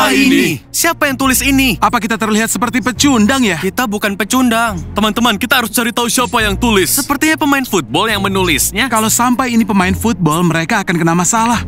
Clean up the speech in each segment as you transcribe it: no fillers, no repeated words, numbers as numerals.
Apa ini? Siapa yang tulis ini? Apa kita terlihat seperti pecundang ya? Kita bukan pecundang. Teman-teman, kita harus cari tahu siapa yang tulis. Sepertinya pemain football yang menulisnya. Kalau sampai ini pemain football, mereka akan kena masalah.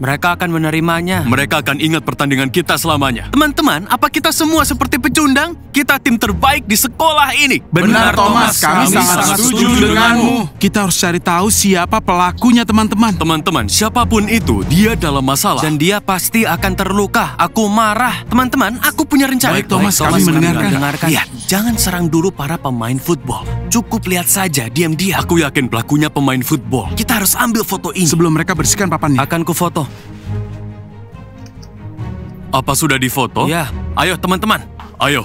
Mereka akan menerimanya. Mereka akan ingat pertandingan kita selamanya. Teman-teman, apa kita semua seperti pecundang? Kita tim terbaik di sekolah ini. Benar, Thomas. Kami sangat setuju denganmu. Kita harus cari tahu siapa pelakunya, teman-teman. Teman-teman, siapapun itu, dia dalam masalah. Dan dia pasti akan terluka. Aku marah. Teman-teman, aku punya rencana. Baik, Thomas, kami mendengarkan. Lihat, jangan serang dulu para pemain football. Cukup lihat saja, diam-diam. Aku yakin pelakunya pemain football. Kita harus ambil foto ini. Sebelum mereka bersihkan papannya. Akan ku foto. Apa sudah difoto? Ya. Ayo teman-teman, ayo.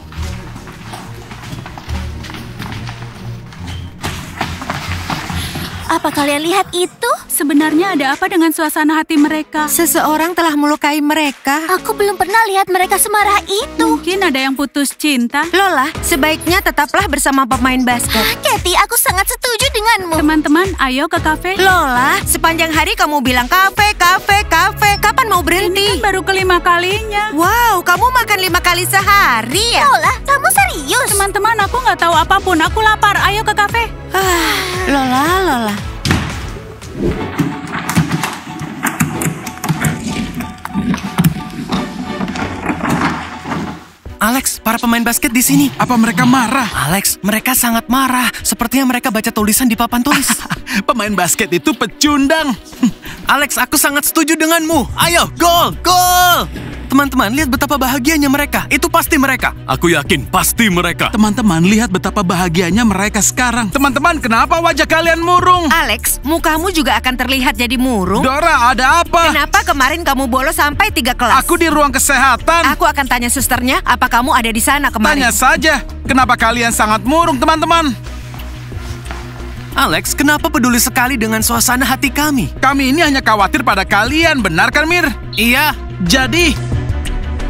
Apa kalian lihat itu? Sebenarnya ada apa dengan suasana hati mereka? Seseorang telah melukai mereka. Aku belum pernah lihat mereka semarah itu. Mungkin ada yang putus cinta. Lola, sebaiknya tetaplah bersama pemain basket. Katie, aku sangat setuju denganmu. Teman-teman, ayo ke kafe. Lola, sepanjang hari kamu bilang kafe, kafe, kafe. Kapan mau berhenti? Ini kan baru kelima kalinya. Wow, kamu makan 5 kali sehari ya? Lola, kamu serius? Teman-teman, aku nggak tahu apapun. Aku lapar. Ayo ke kafe. Lola. Alex, para pemain basket di sini. Apa mereka marah? Alex, mereka sangat marah. Sepertinya mereka baca tulisan di papan tulis. Pemain basket itu pecundang. Alex, aku sangat setuju denganmu. Ayo, gol, gol. Teman-teman, lihat betapa bahagianya mereka. Itu pasti mereka. Aku yakin pasti mereka. Teman-teman, lihat betapa bahagianya mereka sekarang. Teman-teman, kenapa wajah kalian murung? Alex, mukamu juga akan terlihat jadi murung. Dora, ada apa? Kenapa kemarin kamu bolos sampai 3 kelas? Aku di ruang kesehatan. Aku akan tanya susternya, apa kamu ada di sana kemarin? Tanya saja, kenapa kalian sangat murung, teman-teman? Alex, kenapa peduli sekali dengan suasana hati kami? Kami ini hanya khawatir pada kalian, benar kan, Mir? Iya. Jadi,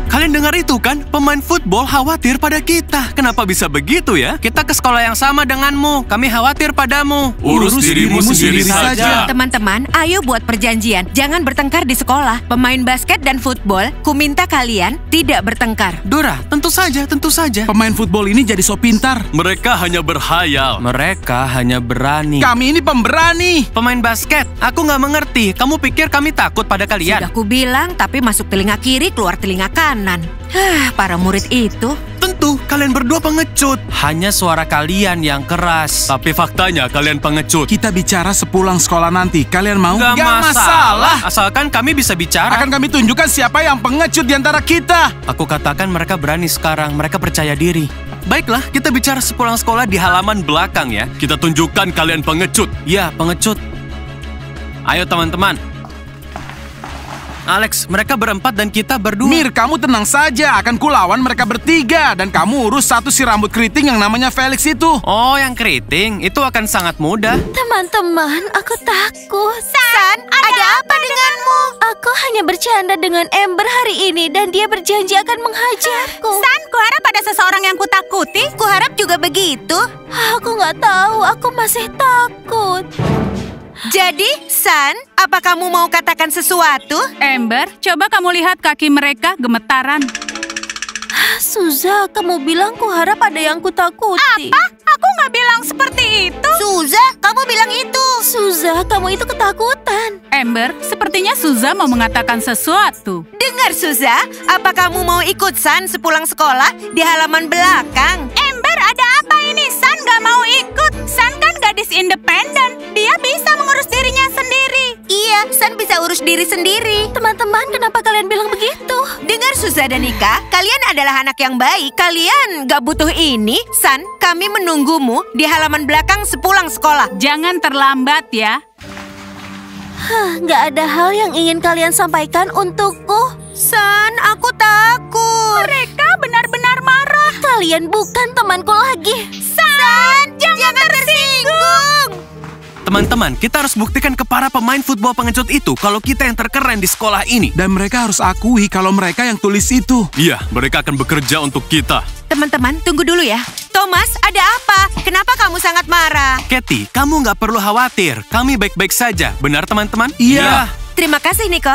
Kalian dengar itu kan? Pemain football khawatir pada kita. Kenapa bisa begitu ya? Kita ke sekolah yang sama denganmu. Kami khawatir padamu. Urus dirimu sendiri saja. Teman-teman, ayo buat perjanjian. Jangan bertengkar di sekolah. Pemain basket dan football, ku minta kalian tidak bertengkar. Dora, tentu saja. Pemain football ini jadi so pintar. Mereka hanya berhayal. Mereka hanya berani. Kami ini pemberani. Pemain basket, aku nggak mengerti. Kamu pikir kami takut pada kalian? Sudah ku bilang, tapi masuk telinga kiri, keluar telinga kanan. Para murid itu. Tentu, kalian berdua pengecut. Hanya suara kalian yang keras. Tapi faktanya kalian pengecut. Kita bicara sepulang sekolah nanti. Kalian mau? Gak masalah. Asalkan kami bisa bicara. Akan kami tunjukkan siapa yang pengecut di antara kita. Aku katakan mereka berani sekarang. Mereka percaya diri. Baiklah, kita bicara sepulang sekolah di halaman belakang ya. Kita tunjukkan kalian pengecut. Ya, pengecut. Ayo teman-teman. Alex, mereka berempat dan kita berdua. Mir, kamu tenang saja. Akan kulawan mereka bertiga. Dan kamu urus satu si rambut keriting yang namanya Felix itu. Oh, yang keriting. Itu akan sangat mudah. Teman-teman, aku takut. San, ada apa denganmu? Aku hanya bercanda dengan Amber hari ini dan dia berjanji akan menghajarku. San, kuharap ada seseorang yang kutakuti. Kuharap juga begitu. Aku nggak tahu, aku masih takut. Jadi, San, apa kamu mau katakan sesuatu? Amber, coba kamu lihat kaki mereka gemetaran. Suza, kamu bilang kuharap ada yang kutakuti. Apa? Aku nggak bilang seperti itu. Suza, kamu bilang itu. Suza, kamu itu ketakutan. Amber, sepertinya Suza mau mengatakan sesuatu. Dengar, Suza, apa kamu mau ikut San sepulang sekolah di halaman belakang? Amber, ada apa ini? San nggak mau ikut. San kan gadis independen. Dia bisa mengurus dirinya sendiri. Iya, San bisa urus diri sendiri. Teman-teman, kenapa kalian bilang begitu? Dengar, Suza dan Nika, kalian adalah anak yang baik. Kalian gak butuh ini. San, kami menunggumu di halaman belakang sepulang sekolah. Jangan terlambat ya. Nggak ada hal yang ingin kalian sampaikan untukku. San, aku takut. Mereka benar-benar marah. Kalian bukan temanku lagi. San, jangan tersinggung. Teman-teman, kita harus buktikan ke para pemain football pengecut itu kalau kita yang terkeren di sekolah ini. Dan mereka harus akui kalau mereka yang tulis itu. Iya, mereka akan bekerja untuk kita. Teman-teman, tunggu dulu ya. Thomas, ada apa? Kenapa kamu sangat marah? Katie, kamu nggak perlu khawatir. Kami baik-baik saja. Benar, teman-teman? Iya. Terima kasih, Nico.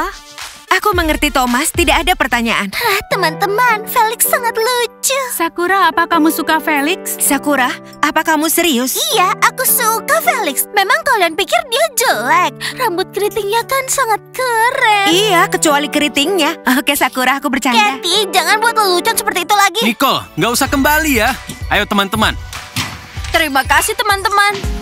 Aku mengerti Thomas, tidak ada pertanyaan. Teman-teman, Felix sangat lucu. Sakura, apa kamu suka Felix? Sakura, apa kamu serius? Iya, aku suka Felix. Memang kalian pikir dia jelek? Rambut keritingnya kan sangat keren. Iya, kecuali keritingnya. Oke Sakura, aku bercanda. Kathy, jangan buat lelucon seperti itu lagi. Nicole, nggak usah kembali ya. Ayo teman-teman. Terima kasih teman-teman.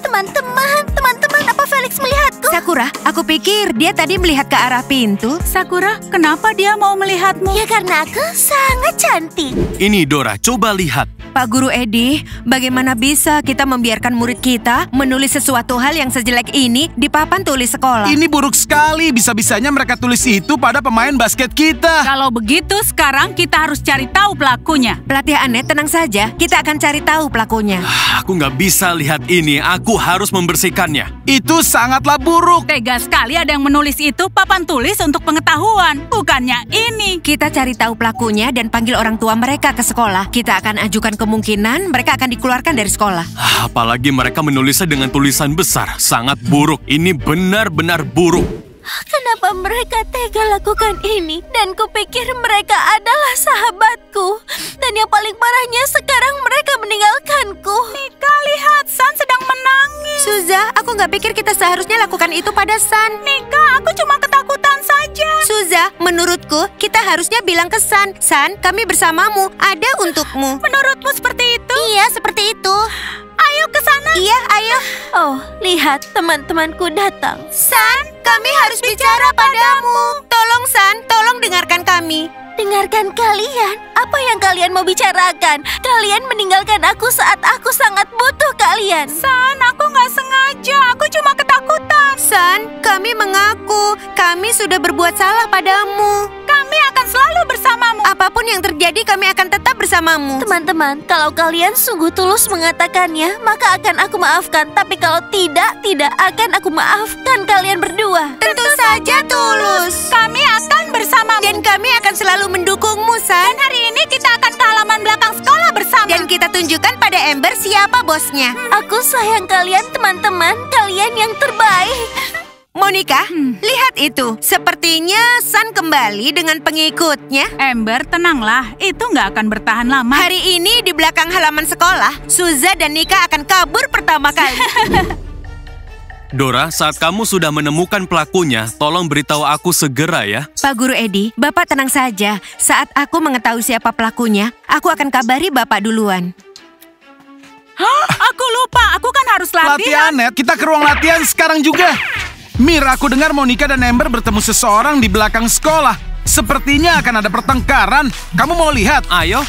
Teman-teman, apa Felix melihatku? Sakura, aku pikir dia tadi melihat ke arah pintu. Sakura, kenapa dia mau melihatmu? Ya karena aku sangat cantik. Ini Dora, coba lihat. Pak Guru Eddie, bagaimana bisa kita membiarkan murid kita menulis sesuatu hal yang sejelek ini di papan tulis sekolah? Ini buruk sekali. Bisa-bisanya mereka tulis itu pada pemain basket kita. Kalau begitu, sekarang kita harus cari tahu pelakunya. Pelatih Annette, tenang saja. Kita akan cari tahu pelakunya. Aku nggak bisa lihat ini. Aku harus membersihkannya. Itu sangatlah buruk. Tega sekali ada yang menulis itu papan tulis untuk pengetahuan. Bukannya ini. Kita cari tahu pelakunya dan panggil orang tua mereka ke sekolah. Kita akan ajukan kemungkinan mereka akan dikeluarkan dari sekolah. Apalagi mereka menulisnya dengan tulisan besar. Sangat buruk. Ini benar-benar buruk. Kenapa mereka tega lakukan ini? Dan kupikir mereka adalah sahabatku. Dan yang paling parahnya sekarang mereka meninggalkanku. Nika, lihat, San sedang menangis. Suza, aku nggak pikir kita seharusnya lakukan itu pada San. Nika, aku cuma ketakutan saja. Suza, menurutku kita harusnya bilang ke San. San, kami bersamamu, ada untukmu. Menurutmu seperti itu? Iya, seperti itu. Ayo ke sana. Iya, ayo. Oh, lihat teman-temanku datang. San, kami harus bicara padamu. Tolong San, tolong dengarkan kami. Dengarkan kalian, apa yang kalian mau bicarakan? Kalian meninggalkan aku saat aku sangat butuh kalian. San, aku nggak sengaja. Aku cuma ketakutan. San, kami mengaku kami sudah berbuat salah padamu. Kami akan selalu bersamamu. Apapun yang terjadi, kami akan tetap bersamamu. Teman-teman, kalau kalian sungguh tulus mengatakannya, maka akan aku maafkan. Tapi kalau tidak akan aku maafkan kalian berdua. Tentu saja tulus. Kami akan bersamamu. Dan kami akan selalu mendukungmu, San. Dan hari ini kita akan ke halaman belakang sekolah bersama. Dan kita tunjukkan pada Ember siapa bosnya. Aku sayang kalian teman-teman, kalian yang terbaik. Monica, lihat itu. Sepertinya San kembali dengan pengikutnya. Ember, tenanglah. Itu nggak akan bertahan lama. Hari ini di belakang halaman sekolah, Suza dan Nika akan kabur pertama kali. Dora, saat kamu sudah menemukan pelakunya, tolong beritahu aku segera ya. Pak Guru Eddie, Bapak tenang saja. Saat aku mengetahui siapa pelakunya, aku akan kabari Bapak duluan. Aku lupa, aku kan harus Pelatih latihan. Annette, kita ke ruang latihan sekarang juga. Mir, aku dengar Monica dan Ember bertemu seseorang di belakang sekolah. Sepertinya akan ada pertengkaran. Kamu mau lihat? Ayo.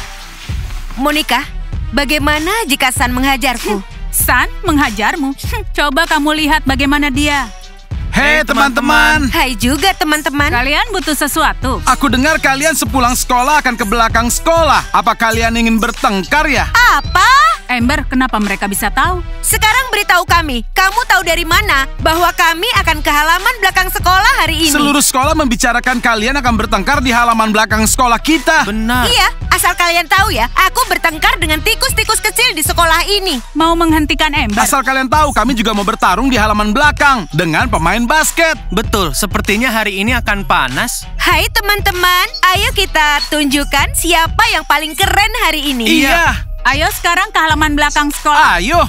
Monica, bagaimana jika San menghajarku? San, menghajarmu. Coba kamu lihat bagaimana dia. Hei teman-teman. Hai juga teman-teman. Kalian butuh sesuatu. Aku dengar kalian sepulang sekolah akan ke belakang sekolah. Apa kalian ingin bertengkar ya? Apa? Ember, kenapa mereka bisa tahu? Sekarang beritahu kami, kamu tahu dari mana bahwa kami akan ke halaman belakang sekolah hari ini? Seluruh sekolah membicarakan kalian akan bertengkar di halaman belakang sekolah kita. Benar. Iya, asal kalian tahu ya, aku bertengkar dengan tikus-tikus kecil di sekolah ini. Mau menghentikan Ember? Asal kalian tahu, kami juga mau bertarung di halaman belakang dengan pemain basket. Betul, sepertinya hari ini akan panas. Hai teman-teman, ayo kita tunjukkan siapa yang paling keren hari ini. Iya. Ayo sekarang ke halaman belakang sekolah. Ayo.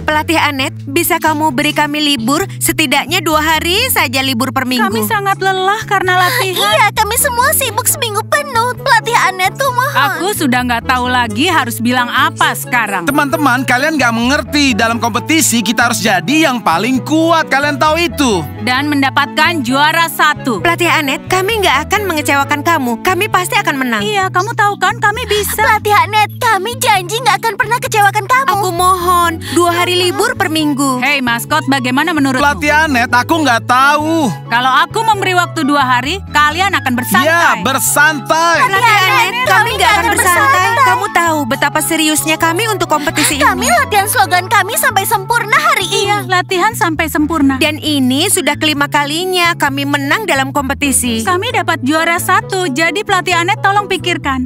Pelatih Annette, bisa kamu beri kami libur? Setidaknya 2 hari saja libur per minggu. Kami sangat lelah karena latihan. Iya, kami semua sibuk seminggu penuh. Pelatih Annette tuh mohon. Aku sudah nggak tahu lagi harus bilang apa sekarang. Teman-teman, kalian gak mengerti. Dalam kompetisi kita harus jadi yang paling kuat. Kalian tahu itu. Dan mendapatkan juara 1. Pelatih Annette, kami nggak akan mengecewakan kamu. Kami pasti akan menang. Iya, kamu tahu kan kami bisa. Pelatih Annette, kami janji nggak akan pernah kecewakan kamu. Aku mohon, 2 hari libur per minggu. Hei maskot, bagaimana menurutmu? Pelatih Annette, aku nggak tahu. Kalau aku memberi waktu 2 hari, kalian akan bersantai. Ya, bersantai. Pelatih Annette, kami nggak akan bersantai. Kamu tahu betapa seriusnya kami untuk kompetisi Kami ini. latihan slogan kami sampai sempurna hari ini. Iya, latihan sampai sempurna. Dan ini sudah kelima kalinya kami menang dalam kompetisi. Kami dapat juara 1, jadi pelatih Annette tolong pikirkan.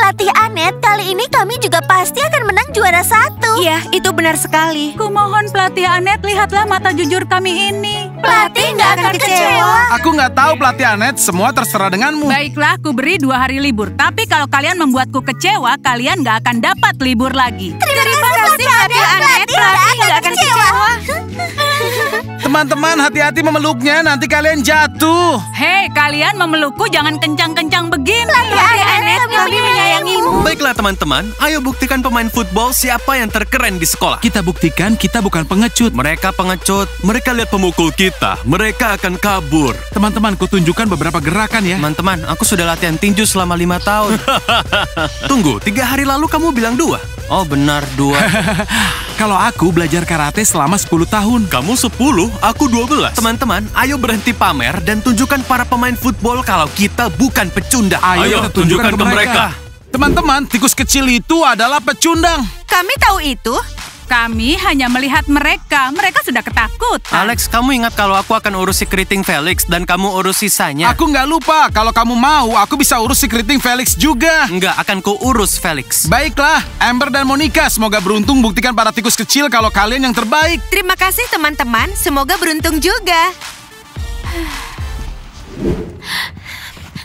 Pelatih Anet, kali ini kami juga pasti akan menang juara 1. Iya, itu benar sekali. Kumohon pelatih Anet, lihatlah mata jujur kami ini. Pelatih nggak akan kecewa. Aku nggak tahu pelatih Anet, semua terserah denganmu. Baiklah, ku beri 2 hari libur. Tapi kalau kalian membuatku kecewa, kalian nggak akan dapat libur lagi. Terima kasih pelatih Anet, pelatih nggak akan kecewa. Teman-teman, hati-hati memeluknya, nanti kalian jatuh. Hei, kalian memelukku jangan kencang-kencang begini. Pelatih Anet, kami menyayangimu. Baiklah teman-teman, ayo buktikan pemain football siapa yang terkeren di sekolah. Kita buktikan kita bukan pengecut. Mereka pengecut, mereka lihat pemukul kita, mereka akan kabur. Teman-teman, kutunjukkan beberapa gerakan ya. Teman-teman, aku sudah latihan tinju selama 5 tahun. Tunggu, 3 hari lalu kamu bilang 2. Oh benar, 2. Kalau aku belajar karate selama 10 tahun. Kamu 10, aku 12. Teman-teman, ayo berhenti pamer dan tunjukkan para pemain football kalau kita bukan pecundang. Ayo, kita tunjukkan ke mereka. Teman-teman, tikus kecil itu adalah pecundang. Kami tahu itu. Kami hanya melihat mereka. Mereka sudah ketakutan. Alex, kamu ingat kalau aku akan urus si keriting Felix dan kamu urus sisanya? Aku nggak lupa, kalau kamu mau, aku bisa urus si keriting Felix juga. Enggak, akan ku urus Felix. Baiklah, Amber dan Monica, semoga beruntung buktikan para tikus kecil kalau kalian yang terbaik. Terima kasih teman-teman, semoga beruntung juga.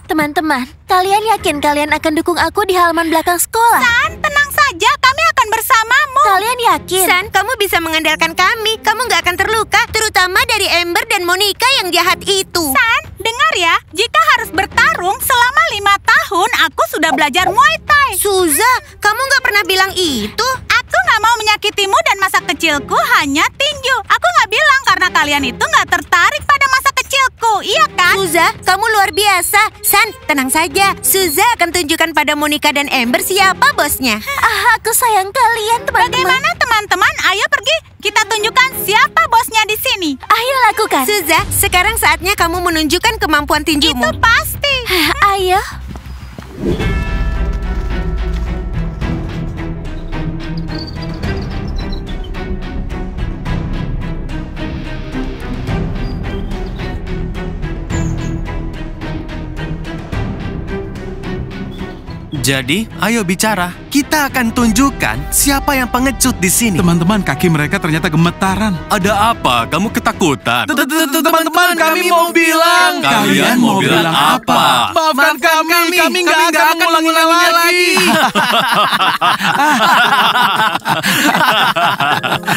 Teman-teman, kalian yakin kalian akan dukung aku di halaman belakang sekolah? San, tenang saja, kami akan bersamamu. Kalian yakin? San, kamu bisa mengandalkan kami. Kamu nggak akan terluka, terutama dari Amber dan Monica yang jahat itu. San, dengar ya, jika harus bertarung selama 5 tahun, aku sudah belajar Muay Thai. Suza, kamu nggak pernah bilang itu. Aku nggak mau menyakitimu dan masa kecilku hanya tinju. Aku nggak bilang karena kalian itu nggak tertarik pada masa kecilku, iya kan? Suza, kamu luar biasa. San, tenang saja. Suza akan tunjukkan pada Monica dan Amber siapa bosnya. Aku sayang kalian, teman-teman. Bagaimana teman-teman? Ayo pergi, kita tunjukkan siapa bosnya di sini. Ayo lakukan. Suza, sekarang saatnya kamu menunjukkan kemampuan tinjumu. Itu pasti. Ayo. Jadi, ayo bicara. Kita akan tunjukkan siapa yang pengecut di sini. Teman-teman, kaki mereka ternyata gemetaran. Ada apa? Kamu ketakutan? Teman-teman, kami mau bilang. Kalian mau bilang apa? Maafkan kami nggak akan mengulanginya lagi.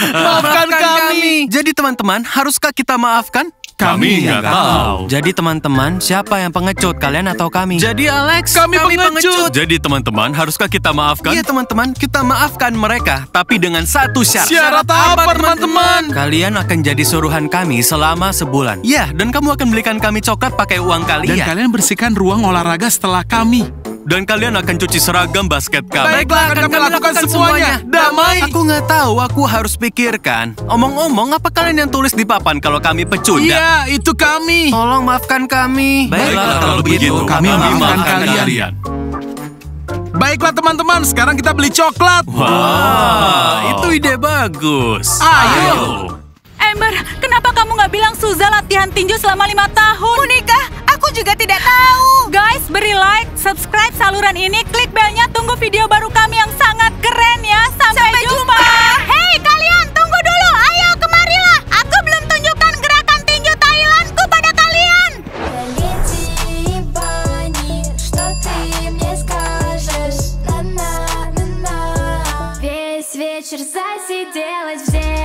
Maafkan kami. Jadi teman-teman, haruskah kita maafkan? Kami nggak tahu. Jadi teman-teman, siapa yang pengecut, kalian atau kami? Jadi Alex, Kami pengecut. Jadi teman-teman, haruskah kita maafkan? Iya teman-teman, kita maafkan mereka, tapi dengan satu syarat. Syarat apa, teman-teman? Kalian akan jadi suruhan kami selama sebulan. Ya, dan kamu akan belikan kami coklat pakai uang Dan kalian. kalian bersihkan ruang olahraga setelah kami. Dan kalian akan cuci seragam basket kami. Baiklah, akan kami lakukan semuanya. Damai. Aku nggak tahu, aku harus pikirkan. Omong-omong, apa kalian yang tulis di papan kalau kami pecundang? Iya, itu kami. Tolong maafkan kami. Baiklah, kalau begitu, kami maafkan kalian. Baiklah teman-teman, sekarang kita beli coklat. Wah, itu ide bagus. Ayo. Amber, kenapa kamu nggak bilang Suza latihan tinju selama 5 tahun? Monica, aku juga tidak tahu. Guys, beri like, subscribe saluran ini, klik belnya, tunggu video baru kami yang sangat keren ya. Sampai jumpa. Hei kalian, tunggu dulu. Ayo kemarilah. Aku belum tunjukkan gerakan tinju Thailandku pada kalian. Полети, бани, что ты мне скажешь? На-на-на-на. Весь вечер засиделась в зеркале.